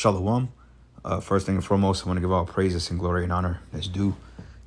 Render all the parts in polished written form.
Shalom. First thing and foremost, I want to give all praises and glory and honor that's due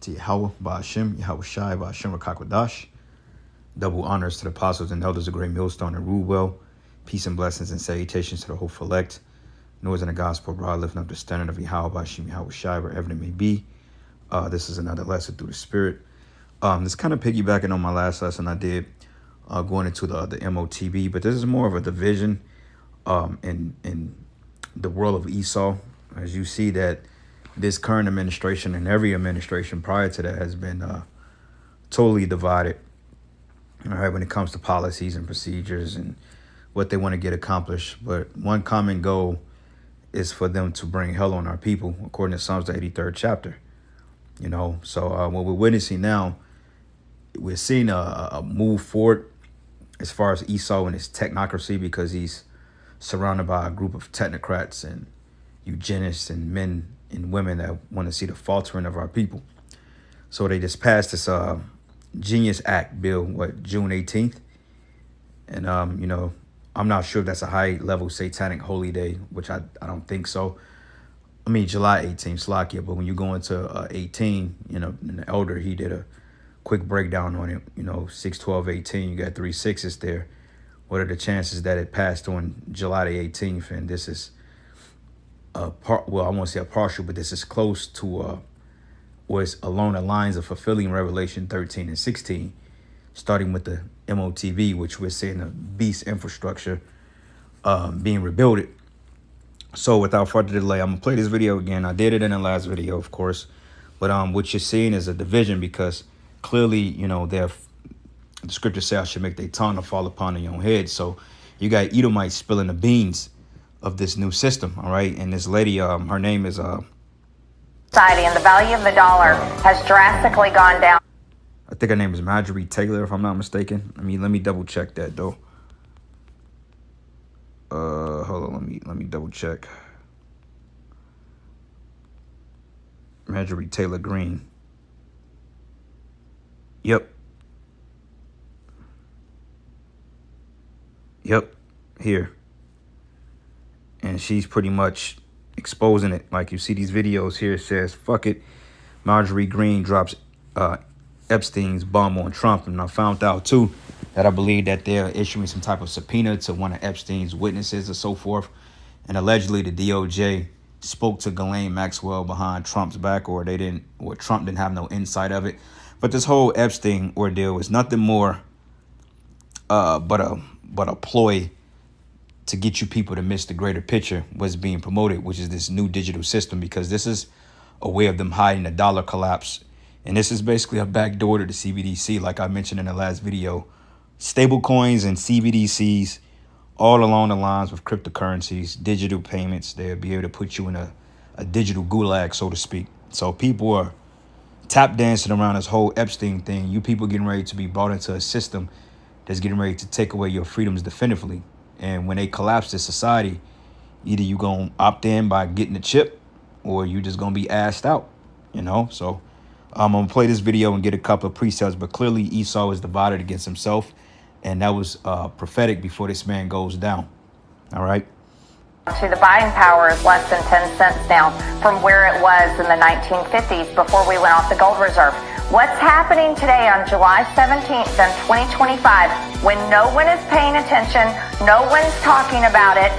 to Yahweh, Ba'ashem, Yahweh Shai, Ba'ashem Rakakwadash. Double honors to the apostles and elders of Great Millstone and rule well. Peace and blessings and salutations to the hopeful elect. Noise in the gospel abroad, lifting up the standard of Yahweh, Ba'ashem, Yahweh Shai, wherever it may be. This is another lesson through the Spirit. This kind of piggybacking on my last lesson I did going into the MOTB, but this is more of a division in the world of Esau. As you see that this current administration and every administration prior to that has been totally divided, all right, when it comes to policies and procedures and what they want to get accomplished. But one common goal is for them to bring hell on our people, according to Psalms, the 83rd chapter. You know, so what we're witnessing now, we're seeing a move forward as far as Esau and his technocracy, because he's surrounded by a group of technocrats and eugenists and men and women that want to see the faltering of our people. So they just passed this Genius Act bill, June 18th. And, you know, I'm not sure if that's a high-level satanic holy day, which I don't think so. I mean, July 18th, Slakia, but when you go into 18, you know, and the elder, he did a quick breakdown on it, you know, 6/12/18, you got 3 6s there. What are the chances that it passed on July the 18th? And this is well, I won't say a partial, but this is close to was along the lines of fulfilling Revelation 13 and 16, starting with the MOTB, which we're seeing the beast infrastructure being rebuilt. So without further delay, I'm gonna play this video again. I did it in the last video, of course, but what you're seeing is a division, because clearly, you know, the scripture says I should make their tongue to fall upon your own head. So you got Edomites spilling the beans of this new system, all right? And this lady, her name is society, and the value of the dollar has drastically gone down. I think her name is Marjorie Taylor, if I'm not mistaken. I mean, let me double check that though. Hold on, let me double check. Marjorie Taylor Greene. Yep, here. And she's pretty much exposing it. Like you see these videos here, it says, fuck it, Marjorie Greene drops Epstein's bomb on Trump. And I found out too that I believe that they're issuing some type of subpoena to one of Epstein's witnesses or so forth. And allegedly the DOJ spoke to Ghislaine Maxwell behind Trump's back, or Trump didn't have no insight of it. But this whole Epstein ordeal was nothing more but a ploy to get you people to miss the greater picture was being promoted, which is this new digital system, because this is a way of them hiding the dollar collapse. And this is basically a backdoor to the CBDC, like I mentioned in the last video. Stable coins and CBDCs all along the lines with cryptocurrencies, digital payments. They'll be able to put you in a digital gulag, so to speak. So people are tap dancing around this whole Epstein thing. You people getting ready to be brought into a system that's getting ready to take away your freedoms definitively. And when they collapse this society, either you going to opt in by getting the chip, or you just going to be assed out, you know? So I'm going to play this video and get a couple of precepts, but clearly Esau is divided against himself. And that was prophetic before this man goes down. All right. To the buying power is less than 10 cents now from where it was in the 1950s before we went off the gold reserve. What's happening today on July 17th and 2025, when no one is paying attention, no one's talking about it,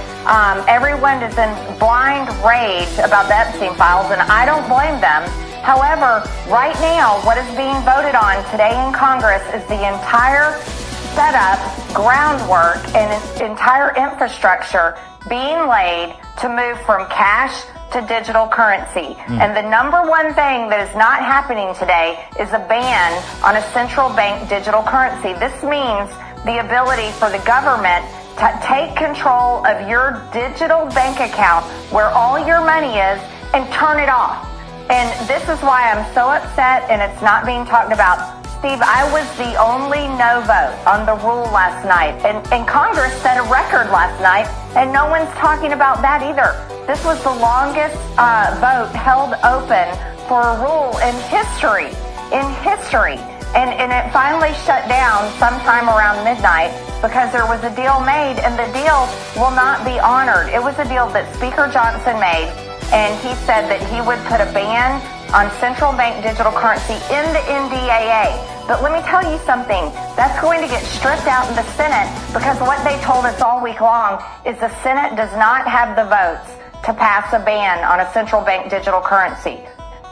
everyone is in blind rage about the Epstein files, and I don't blame them. However, right now, what is being voted on today in Congress is the entire setup, groundwork, and entire infrastructure being laid to move from cash to digital currency. And the number one thing that is not happening today is a ban on a central bank digital currency. This means the ability for the government to take control of your digital bank account, where all your money is, and turn it off. And this is why I'm so upset, and it's not being talked about. Steve, I was the only no vote on the rule last night, and Congress set a record last night, and no one's talking about that either. This was the longest vote held open for a rule in history. And it finally shut down sometime around midnight because there was a deal made, and the deal will not be honored. It was a deal that Speaker Johnson made, and he said that he would put a ban on central bank digital currency in the NDAA. But let me tell you something, that's going to get stripped out in the Senate, because what they told us all week long is the Senate does not have the votes to pass a ban on a central bank digital currency.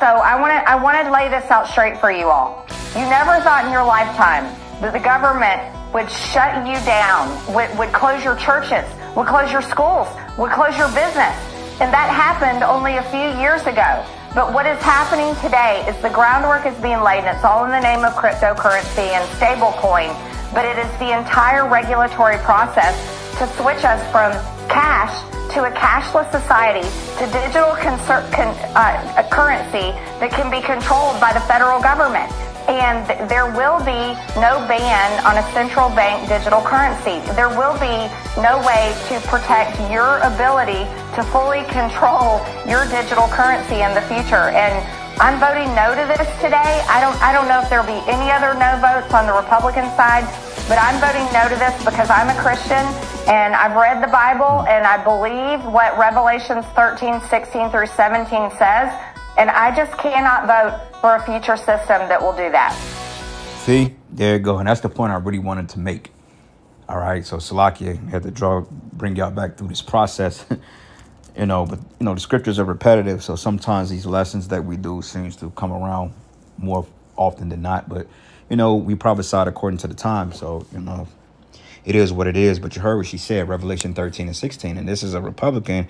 So I want to lay this out straight for you all. You never thought in your lifetime that the government would shut you down, would close your churches, would close your schools, would close your business. And that happened only a few years ago. But what is happening today is the groundwork is being laid, and it's all in the name of cryptocurrency and stablecoin. But it is the entire regulatory process to switch us from cash to a cashless society to digital currency that can be controlled by the federal government. And there will be no ban on a central bank digital currency. There will be no way to protect your ability to fully control your digital currency in the future. And I'm voting no to this today. I don't know if there'll be any other no votes on the Republican side, but I'm voting no to this because I'm a Christian and I've read the Bible and I believe what Revelations 13, 16 through 17 says. And I just cannot vote for a future system that will do that. See, there you go. And that's the point I really wanted to make. All right. So Salakia had to bring y'all back through this process, but the scriptures are repetitive. So sometimes these lessons that we do seems to come around more often than not. But, we prophesied according to the time. So, it is what it is. But you heard what she said, Revelation 13 and 16. And this is a Republican.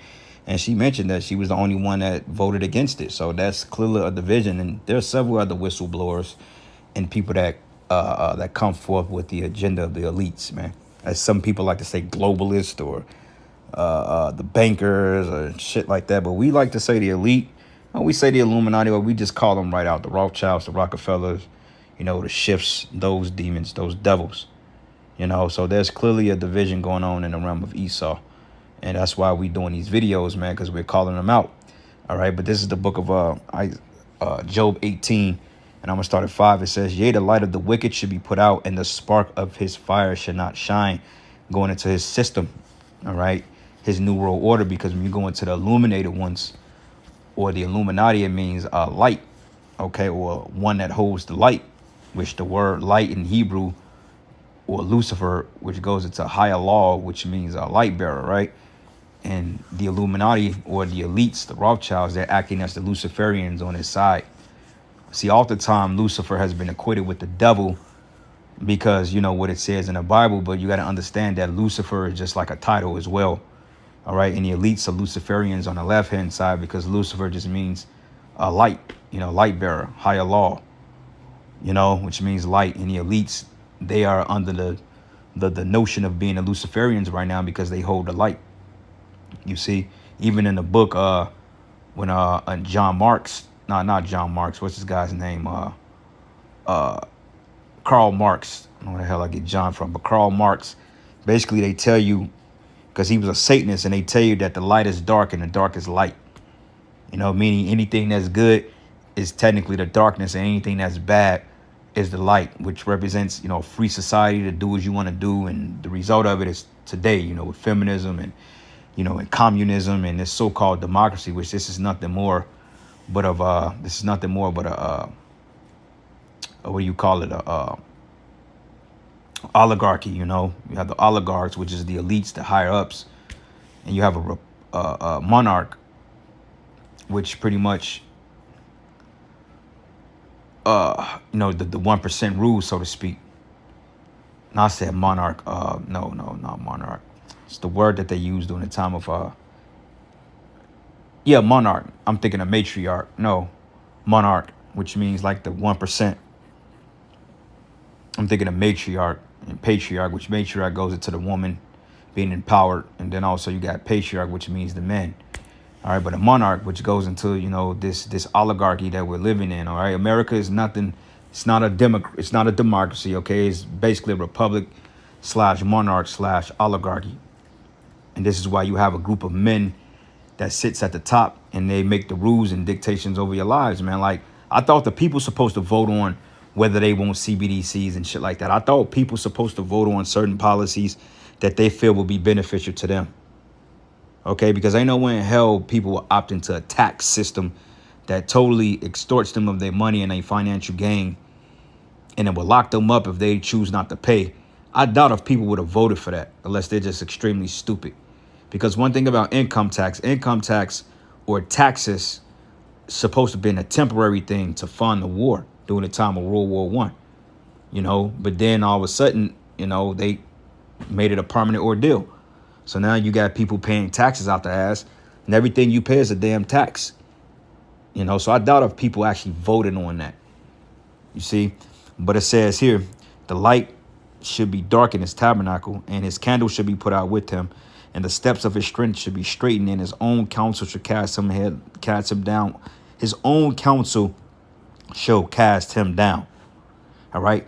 And she mentioned that she was the only one that voted against it. So that's clearly a division. And there's several other whistleblowers and people that come forth with the agenda of the elites, man. As some people like to say, globalist or the bankers or shit like that. But we like to say the elite. We say the Illuminati, or we just call them right out. The Rothschilds, the Rockefellers, the Schiffs, those demons, those devils. So there's clearly a division going on in the realm of Esau. And that's why we're doing these videos, man, because we're calling them out. All right. But this is the book of Job 18. And I'm going to start at 5. It says, yea, the light of the wicked should be put out, and the spark of his fire should not shine. Going into his system. All right. His new world order, because when you go into the illuminated ones or the Illuminati, it means light. OK, or one that holds the light, which the word light in Hebrew, or Lucifer, which goes into higher law, which means a light bearer. Right. And the Illuminati or the elites, the Rothschilds, they're acting as the Luciferians on his side. See, all the time, Lucifer has been equated with the devil because, what it says in the Bible. But you got to understand that Lucifer is just like a title as well. All right. And the elites are Luciferians on the left hand side because Lucifer just means light, light bearer, higher law, which means light. And the elites, they are under the notion of being the Luciferians right now because they hold the light. You see, even in the book, when John Marx, not John Marx, what's this guy's name? Karl Marx. I don't know where the hell I get John from, but Karl Marx, basically they tell you, because he was a Satanist, and they tell you that the light is dark and the dark is light. Meaning anything that's good is technically the darkness, and anything that's bad is the light, which represents, a free society to do what you want to do. And the result of it is today, with feminism and, and communism and this so-called democracy, which this is nothing more but a what do you call it? Oligarchy. You have the oligarchs, which is the elites, the higher ups, and you have a monarch, which pretty much the 1% rule, so to speak. And I said monarch. No, not monarch. It's the word that they used during the time of monarch. I'm thinking of matriarch. No, monarch, which means like the 1%. I'm thinking of matriarch and patriarch, which matriarch goes into the woman being empowered, and then also you got patriarch, which means the men. All right, but a monarch, which goes into this oligarchy that we're living in. All right, America is nothing. It's not a democracy. Okay, it's basically a republic / monarch / oligarchy. And this is why you have a group of men that sits at the top and they make the rules and dictations over your lives, man. Like, I thought the people supposed to vote on whether they want CBDCs and shit like that. I thought people supposed to vote on certain policies that they feel will be beneficial to them. Okay, because I know when hell people will opt into a tax system that totally extorts them of their money and their financial gain, and it will lock them up if they choose not to pay. I doubt if people would have voted for that unless they're just extremely stupid. Because one thing about income tax or taxes supposed to be a temporary thing to fund the war during the time of World War I, you know, but then all of a sudden, you know, they made it a permanent ordeal. So now you got people paying taxes out the ass, and everything you pay is a damn tax. You know, so I doubt if people actually voted on that. You see, but it says here, the light should be dark in his tabernacle, and his candle should be put out with him, and the steps of his strength should be straightened, and his own counsel should cast him down. His own counsel shall cast him down. All right.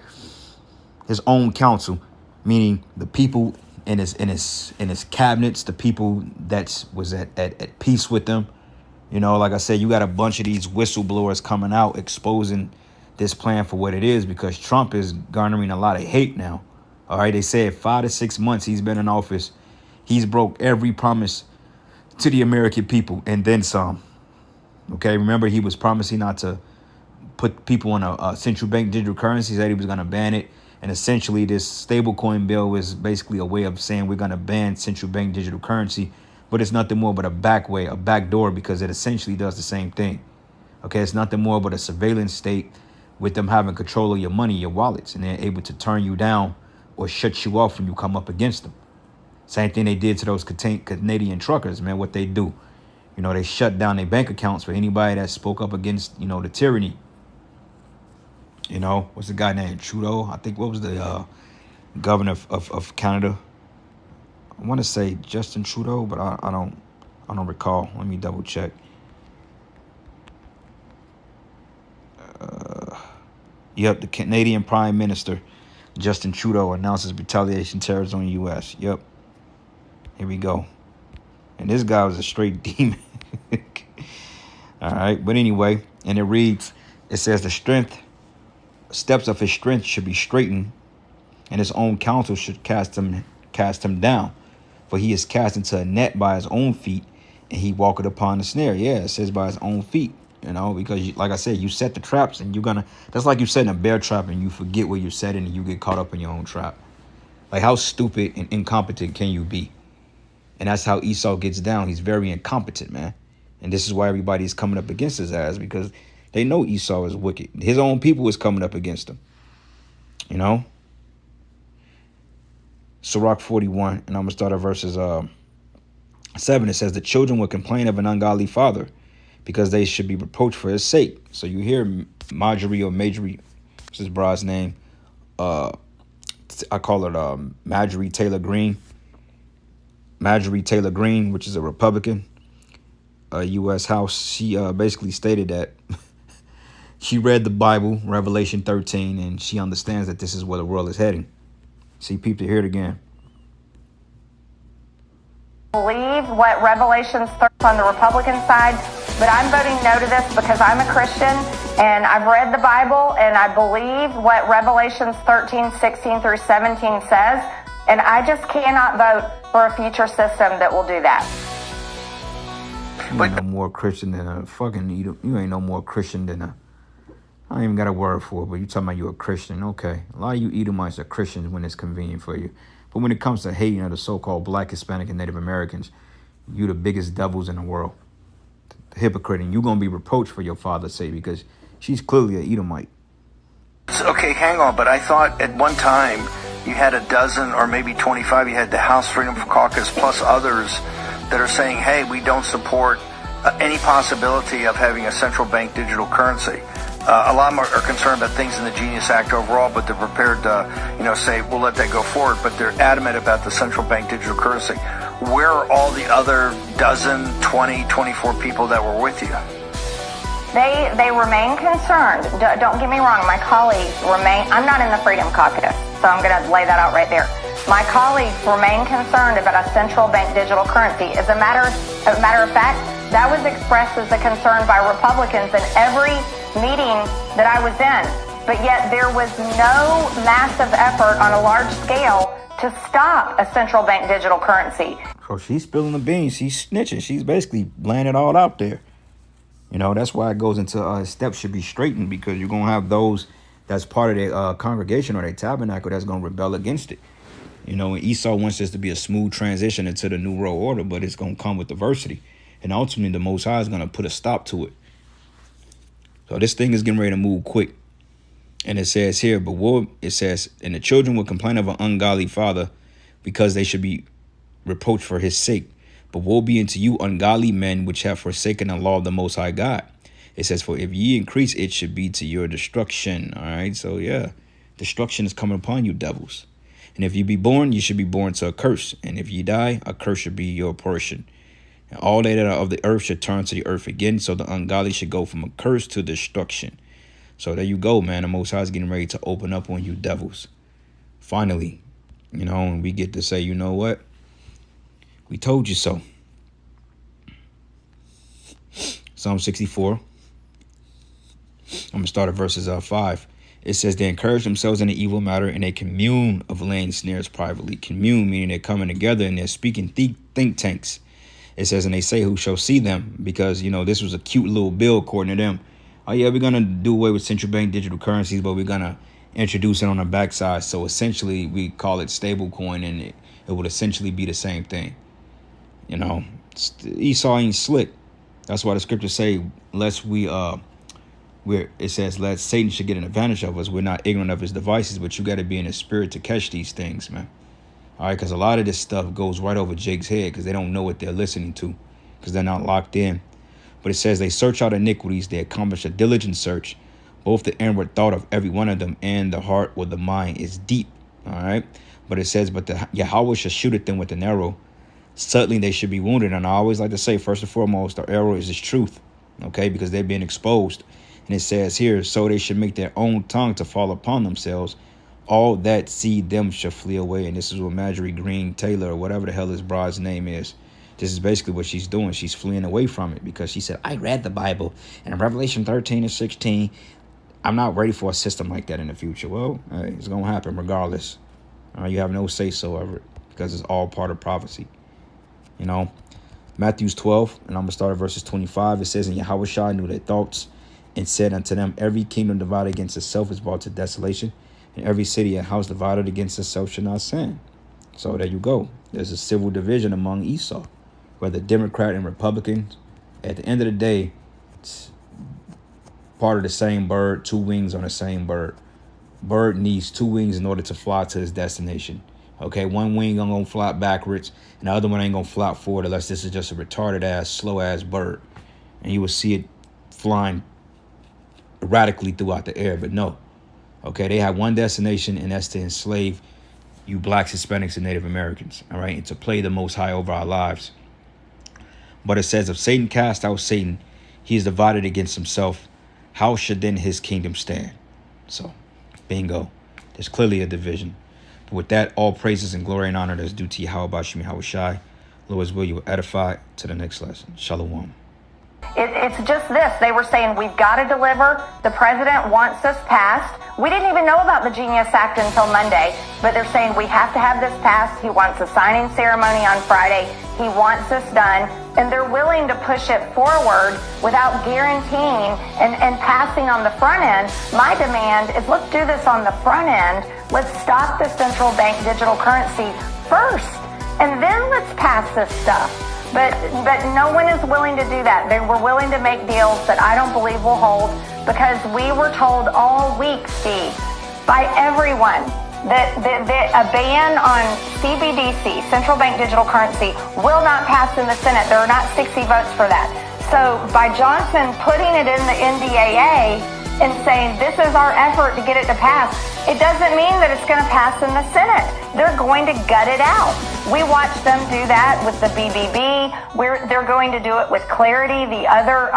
His own counsel, meaning the people in his cabinets, the people that was at peace with them. You know, like I said, you got a bunch of these whistleblowers coming out exposing this plan for what it is, because Trump is garnering a lot of hate now. All right. They said 5 to 6 months he's been in office. He's broke every promise to the American people and then some. OK, remember, he was promising not to put people on a central bank digital currency. He said he was going to ban it. And essentially, this stablecoin bill is basically a way of saying we're going to ban central bank digital currency. But it's nothing more but a back door, because it essentially does the same thing. OK, it's nothing more but a surveillance state with them having control of your money, your wallets, and they're able to turn you down or shut you off when you come up against them. Same thing they did to those Canadian truckers, man, what they do. You know, they shut down their bank accounts for anybody that spoke up against, you know, the tyranny. You know, what's the guy named Trudeau? I think, what was the governor of Canada? I want to say Justin Trudeau, but I don't recall. Let me double check. Yep, the Canadian Prime Minister Justin Trudeau announces retaliation tariffs on the U.S. Yep. Here we go. And this guy was a straight demon. All right. But anyway, and it says the steps of his strength should be straightened, and his own counsel should cast him down. For he is cast into a net by his own feet, and he walketh upon the snare. Yeah, it says by his own feet, you know, because like I said, you set the traps, and that's like you setting a bear trap and you forget where you're setting and you get caught up in your own trap. Like, how stupid and incompetent can you be? And that's how Esau gets down. He's very incompetent, man. And this is why everybody's coming up against his ass, because they know Esau is wicked. His own people is coming up against him. You know? Sirach 41, and I'm going to start at verses 7. It says, the children will complain of an ungodly father, because they should be reproached for his sake. So you hear Marjorie, what's his broad's name? I call her Marjorie Taylor Greene. Marjorie Taylor Greene, which is a Republican, U.S. House. She basically stated that she read the Bible, Revelation 13, and she understands that this is where the world is heading. See, people, hear it again. Believe what Revelation 13 on the Republican side, but I'm voting no to this because I'm a Christian and I've read the Bible and I believe what Revelations 13, 16 through 17 says, and I just cannot vote for a future system that will do that. You ain't no more Christian than a fucking you ain't no more Christian than a, I ain't even got a word for it, but you talking about you a Christian. Okay. A lot of you Edomites are Christians when it's convenient for you. But when it comes to hating the so-called Black, Hispanic, and Native Americans, you the biggest devils in the world. The hypocrite. And you're going to be reproached for your father's sake, because she's clearly an Edomite. Okay, hang on. But I thought at one time you had a dozen or maybe 25. You had the House Freedom Caucus plus others that are saying, hey, we don't support any possibility of having a central bank digital currency. A lot more are concerned about things in the Genius Act overall, but they're prepared to, say, we'll let that go forward. But they're adamant about the central bank digital currency. Where are all the other dozen, 20, 24 people that were with you? They remain concerned. Don't get me wrong. My colleagues remain. I'm not in the Freedom Caucus, so I'm going to lay that out right there. My colleagues remain concerned about a central bank digital currency. As a matter of fact, that was expressed as a concern by Republicans in every meeting that I was in. but yet there was no massive effort on a large scale to stop a central bank digital currency. So she's spilling the beans. She's snitching. She's basically laying it all out there. You know, that's why it goes into steps should be straightened, because you're going to have those that's part of their congregation or their tabernacle that's going to rebel against it. You know, and Esau wants this to be a smooth transition into the new world order, but it's going to come with adversity. And ultimately, the Most High is going to put a stop to it. So this thing is getting ready to move quick. And it says here, it says, and the children will complain of an ungodly father because they should be reproached for his sake. But woe be unto you, ungodly men, which have forsaken the law of the Most High God. It says, for if ye increase, it should be to your destruction. All right. So, yeah, destruction is coming upon you, devils. And if you be born, you should be born to a curse. And if you die, a curse should be your portion. And all they that are of the earth should turn to the earth again. So the ungodly should go from a curse to destruction. So there you go, man. The Most High is getting ready to open up on you devils. Finally, you know, and we get to say, you know what? We told you so. Psalm 64. I'm going to start at verses 5. It says, they encourage themselves in the evil matter, and they commune of laying snares privately. Commune, meaning they're coming together and they're speaking think tanks. It says, and they say, who shall see them? Because, you know, this was a cute little bill according to them. Oh, yeah, we're going to do away with central bank digital currencies, but we're going to introduce it on the backside. So essentially, we call it stable coin, and it would essentially be the same thing. You know, Esau ain't slick. That's why the scriptures say, lest it says, let Satan should get an advantage of us. We're not ignorant of his devices, but you got to be in the spirit to catch these things, man. All right, because a lot of this stuff goes right over Jake's head because they don't know what they're listening to because they're not locked in. But it says they search out iniquities. They accomplish a diligent search. Both the inward thought of every one of them and the heart or the mind is deep. All right. But it says, but the Yahweh shall shoot at them with an arrow. Suddenly they should be wounded. And I always like to say, first and foremost, the arrow is his truth. OK, because they're being exposed. And it says here, so they should make their own tongue to fall upon themselves. All that see them shall flee away. And this is what Marjorie Green Taylor, or whatever the hell his bride's name is. This is basically what she's doing. She's fleeing away from it because she said, I read the Bible. And in Revelation 13 and 16, I'm not ready for a system like that in the future. Well, hey, it's going to happen regardless. You have no say so over it because it's all part of prophecy. You know, Matthew 12, and I'm going to start at verses 25. It says, and Yahushua knew their thoughts and said unto them, every kingdom divided against itself is brought to desolation, and every city and house divided against itself shall not stand. So there you go. There's a civil division among Esau, whether Democrat and Republicans. At the end of the day, it's part of the same bird, two wings on the same bird. Bird needs two wings in order to fly to its destination. Okay, one wing gonna fly backwards, and the other one ain't gonna fly forward unless this is just a retarded ass, slow ass bird. And you will see it flying erratically throughout the air, but no. Okay, they have one destination, and that's to enslave you blacks, Hispanics, and Native Americans. All right, and to play the Most High over our lives. But it says, if Satan cast out Satan, he is divided against himself. How should then his kingdom stand? So, bingo. There's clearly a division. But with that, all praises and glory and honor that's due to Yahweh Bashim Yahweh Shai. Lord's will, you will edify to the next lesson. Shalom. It's just this. They were saying, we've got to deliver. The president wants this passed. We didn't even know about the Genius Act until Monday, but they're saying we have to have this passed. He wants a signing ceremony on Friday. He wants this done, and they're willing to push it forward without guaranteeing and passing on the front end. My demand is, let's do this on the front end. Let's stop the central bank digital currency first, and then let's pass this stuff. But no one is willing to do that. They were willing to make deals that I don't believe will hold, because we were told all week, Steve, by everyone that a ban on CBDC, central bank digital currency, will not pass in the Senate. There are not 60 votes for that. So by Johnson putting it in the NDAA and saying this is our effort to get it to pass, it doesn't mean that it's going to pass in the Senate. They're going to gut it out. We watched them do that with the BBB. They're going to do it with Clarity, the other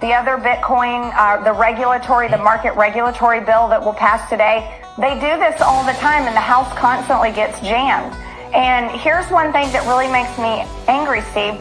Bitcoin, the market regulatory bill that will pass today. They do this all the time, and the House constantly gets jammed. And here's one thing that really makes me angry, Steve.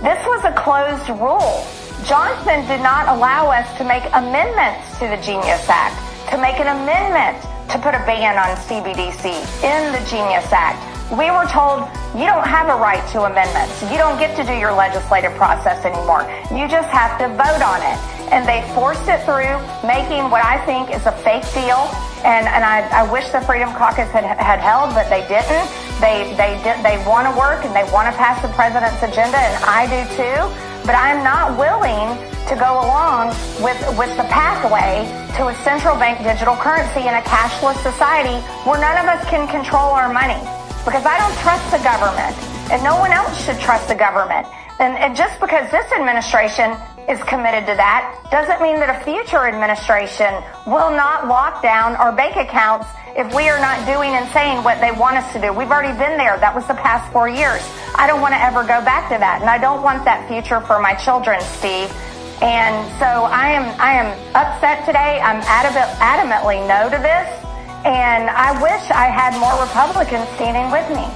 This was a closed rule. Johnson did not allow us to make amendments to the Genius Act. to make an amendment to put a ban on CBDC in the Genius Act. We were told you don't have a right to amendments. You don't get to do your legislative process anymore. You just have to vote on it. And they forced it through, making what I think is a fake deal. And I wish the Freedom Caucus had held, but they didn't. They want to work and they want to pass the president's agenda, and I do too. But I'm not willing to go along with the pathway to a central bank digital currency in a cashless society where none of us can control our money. Because I don't trust the government, and no one else should trust the government. And just because this administration is committed to that doesn't mean that a future administration will not lock down our bank accounts if we are not doing and saying what they want us to do. We've already been there. That was the past 4 years. I don't want to ever go back to that, and I don't want that future for my children, Steve. And so I am upset today. I'm adamantly no to this, and I wish I had more Republicans standing with me.